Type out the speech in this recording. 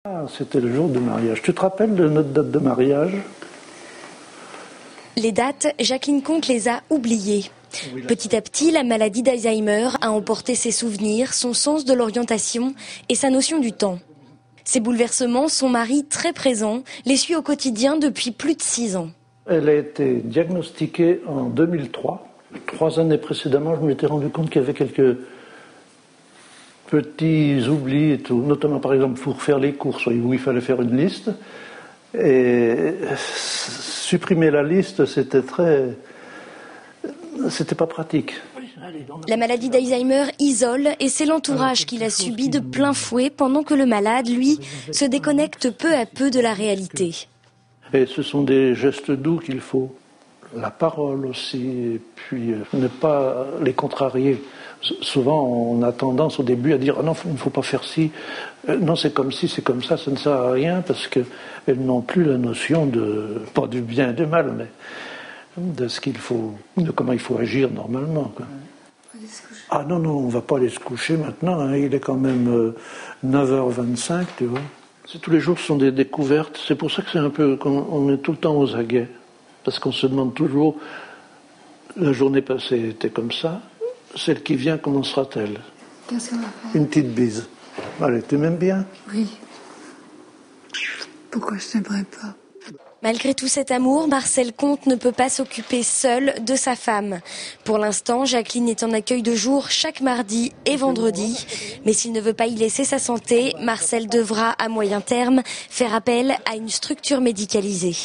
Ah, c'était le jour du mariage. Tu te rappelles de notre date de mariage? Les dates, Jacqueline Comte les a oubliées. Petit à petit, la maladie d'Alzheimer a emporté ses souvenirs, son sens de l'orientation et sa notion du temps. Ces bouleversements, son mari, très présent, les suit au quotidien depuis plus de 6 ans. Elle a été diagnostiquée en 2003. 3 années précédemment, je m'étais rendu compte qu'il y avait quelques petits oublis et tout, notamment par exemple pour faire les courses où il fallait faire une liste. Et supprimer la liste, c'était pas pratique. La maladie d'Alzheimer isole et c'est l'entourage qui l'a subi de plein fouet pendant que le malade, lui, se déconnecte peu à peu de la réalité. Et ce sont des gestes doux qu'il faut. La parole aussi, et puis ne pas les contrarier. Souvent, on a tendance au début à dire « non, il ne faut pas faire ci, non, c'est comme ci, c'est comme ça ne sert à rien » parce qu'elles n'ont plus la notion pas du bien et du mal, mais de ce qu'il faut, de comment il faut agir normalement, quoi. Ah non, on ne va pas aller se coucher maintenant, hein, il est quand même 9h25, tu vois. Tous les jours sont des découvertes, c'est pour ça que c'est un peu, on est tout le temps aux aguets, parce qu'on se demande toujours, la journée passée était comme ça, celle qui vient, comment sera-t-elle? Qu'est-ce qu'on va faire? Une petite bise. Allez, tu m'aimes bien? Oui. Pourquoi je t'aimerais pas? Malgré tout cet amour, Marcel Comte ne peut pas s'occuper seul de sa femme. Pour l'instant, Jacqueline est en accueil de jour chaque mardi et vendredi. Mais s'il ne veut pas y laisser sa santé, Marcel devra, à moyen terme, faire appel à une structure médicalisée.